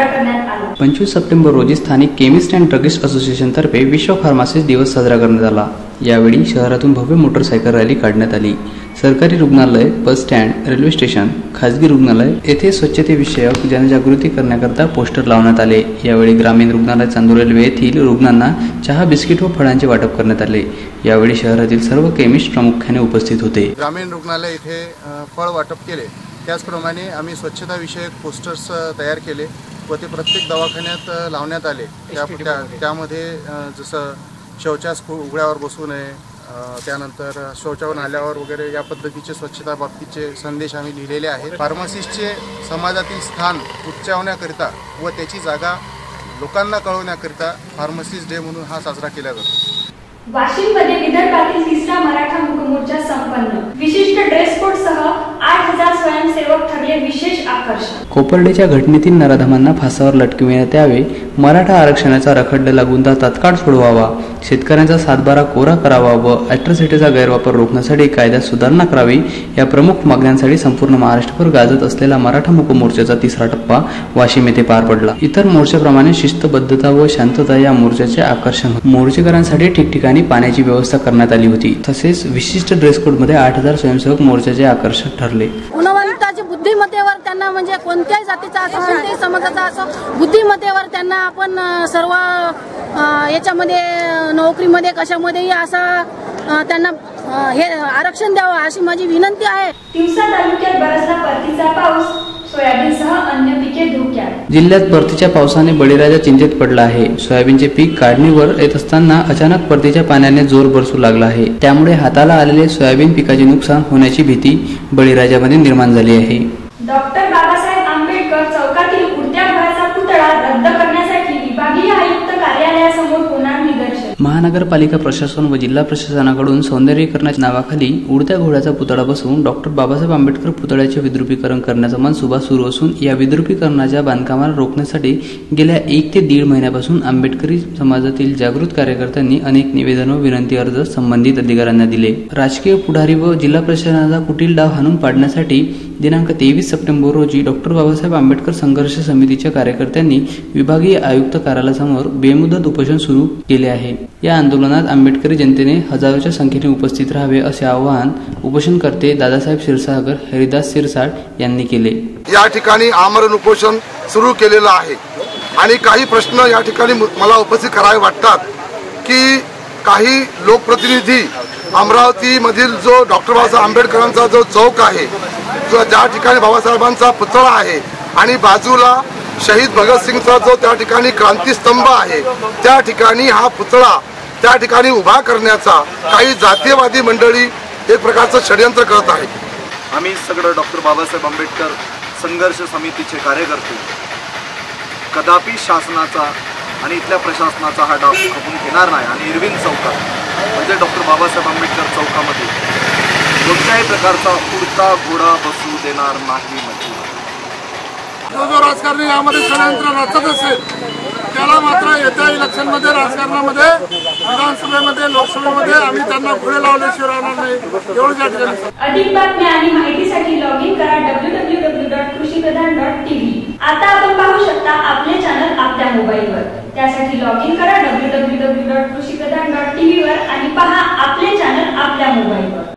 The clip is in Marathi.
करण्यात आला। 25 सप्टेंबर रोजी स्थानिक केमिस्ट अँड ड्रगिस्ट असोसिएशन तर्फे विश्व फार्मासिस्ट दिवस साजरा करण्यात आला। यावेळी शहरातून भव्य मोटरसायकल रॅली काढण्यात आली। सरकारी रुग्णालय, बस स्टँड, रेल्वे स्टेशन, खासगी रुग्णालय येथे स्वच्छतेविषयक जनजागृती करण्याकरता पोस्टर लावण्यात आले। यावेळी ग्रामीण रुग्णालय चांदूर रेल्वे येथील रुग्णांना चहा, बिस्किट व फळांचे वाटप करण्यात आले। यावेळी शहरातील सर्व केमिस्ट प्रामुख्याने उपस्थित होते। ग्रामीण रुग्णालय येथे फळ वाटप केले। त्याचप्रमाणे आम्ही स्वच्छता विषयक पोस्टर्स तयार केले व ते प्रत्येक दवाखान्यात लावण्यात आले। त्यामध्ये जसं शौचास उघड्यावर बसू नये, त्यानंतर शौचावरून आल्यावर वगैरे या पद्धतीचे स्वच्छता बाबतीचे संदेश आम्ही लिहिलेले आहेत। फार्मासिस्टचे समाजातील स्थान उंचावण्याकरिता व त्याची जागा लोकांना कळवण्याकरिता फार्मासिस्ट डे म्हणून हा साजरा केला जातो। वाशिममध्ये विदर्भातील तिसरा मराठा मुकमोर्चा संपन्न। विशिष्ट ड्रेस कोड सह 8000 स्वयंसेवक ठरले विशेष आकर्षण। कोपर्डीच्या घटनेतील नराधमांना फासावर लटकविण्यात यावे, मराठा आरक्षणाचा रखडलेला गुंता तात्काळ सोडवावा, शेतकऱ्यांचा 7/12 कोरा करावा व अॅट्रॉसिटीचा गैरवापर रोखण्यासाठी कायद्यात सुधारणा करावी या प्रमुख मागण्यांसाठी संपूर्ण महाराष्ट्रभर गाजत असलेला मराठा मुकमोर्चाचा तिसरा टप्पा वाशिम येथे पार पडला। इतर मोर्चाप्रमाणे शिस्तबद्धता व शांतता या मोर्चाचे आकर्षण होते। मोर्चेकरांसाठी ठिकठिकाणी पाण्याची व्यवस्था करण्यात आली होती। तसेच विशिष्ट ड्रेस कोड मध्ये 8000 स्वयंसेवक मोर्चाचे आकर्षक ठरले। गुणवंताची बुद्धिमत्तेवर त्यांना म्हणजे कोणत्याही जातीचा असो, कोणत्याही समाजाचा असो, बुद्धिमत्तेवर त्यांना आपण सर्व याच्यामध्ये नोकरीमध्ये कशामध्येही असा त्यांना हे आरक्षण द्यावं अशी माझी विनंती आहे। तिवसा तालुक्यात बरसला परतीचा पाऊस, सोयाबीनसह अन्य पिके धोक्यात। जिल्ह्यात परतीच्या पावसाने बळीराजा चिंतेत पडला आहे। सोयाबीनचे पीक काढणीवर येत असताना अचानक परतीच्या पाण्याने जोर बरसू लागला आहे। त्यामुळे हाताला आलेले सोयाबीन पिकाचे नुकसान होण्याची भीती बळीराजामध्ये निर्माण झाली आहे। डॉक्टर बाबासाहेब आंबेडकर चौकातील उडत्या घोड्याचा पुतळा रद्द करण्यासाठी विभागीय आयुक्त कार्यालयासमोर होणार निदर्शन। महानगरपालिका प्रशासन व जिल्हा प्रशासनाकडून सौंदर्यीकरणाच्या नावाखाली उडत्या घोड्याचा पुतळा बसवून डॉक्टर बाबासाहेब आंबेडकर पुतळ्याचे विद्रुपीकरण करण्याचा मनसुबा सुरू असून या विद्रुपीकरणाच्या बांधकामाला रोखण्यासाठी गेल्या 1 ते 1.5 महिन्यापासून आंबेडकरी समाजातील जागृत कार्यकर्त्यांनी अनेक निवेदन व विनंती अर्ज संबंधित अधिकाऱ्यांना दिले। राजकीय पुढारी व जिल्हा प्रशासनाचा कुटील डाव हाणून पाडण्यासाठी दिनांक 23 सप्टेंबर रोजी डॉक्टर बाबासाहेब आंबेडकर संघर्ष समितीच्या कार्यकर्त्यांनी विभागीय आयुक्त कार्यालयासमोर बेमुदत उपोषण सुरू केले आहे। या आंदोलनात आंबेडकरी जनतेने हजारोच्या संख्येने उपस्थित राहावे असे आवाहन उपोषणकर्ते दादासाहेब क्षीरसागर, हरिदास सिरसाट यांनी केले। या ठिकाणी आमरण उपोषण सुरू केलेलं आहे आणि काही प्रश्न या ठिकाणी मला उपस्थित करावे वाटतात की काही लोकप्रतिनिधी अमरावती मधील जो डॉक्टर बाबासाहेब आंबेडकरांचा जो चौक आहे, जो ज्या ठिकाणी बाबासाहेबांचा पुतळा आहे आणि बाजूला शहीद भगतसिंगचा जो त्या ठिकाणी क्रांतीस्तंभ आहे, त्या ठिकाणी हा पुतळा त्या ठिकाणी उभा करण्याचा काही जातीयवादी मंडळी एक प्रकारचं षडयंत्र करत आहेत। आम्ही सगळं डॉक्टर बाबासाहेब आंबेडकर संघर्ष समितीचे कार्यकर्ते कदापि शासनाचा आणि इथल्या प्रशासनाचा हा डाव खपून घेणार नाही आणि इरविन चौकात म्हणजे डॉक्टर बाबासाहेब आंबेडकर चौकामध्ये कोणत्याही प्रकारचा उडता घोडा बसू देणार नाही। जो राजकारणी यामध्ये षडयंत्र रचत असेल त्याला मात्र येत्या इलेक्शनमध्ये राजकारणामध्ये विधानसभेमध्ये लोकसभेमध्ये आम्ही त्यांना पुढे लावल्याशिवाय राहणार नाही एवढंच या ठिकाणी। अधिक बातम्या आणि माहितीसाठी लॉग इन करा www.कृषीप्रधान.tv। आता आपण पाहू शकता आपले चॅनल आपल्या मोबाईलवर। त्यासाठी लॉग इन करा www.कृषीप्रधान.tv वर आणि पहा आपले चॅनल आपल्या मोबाईलवर।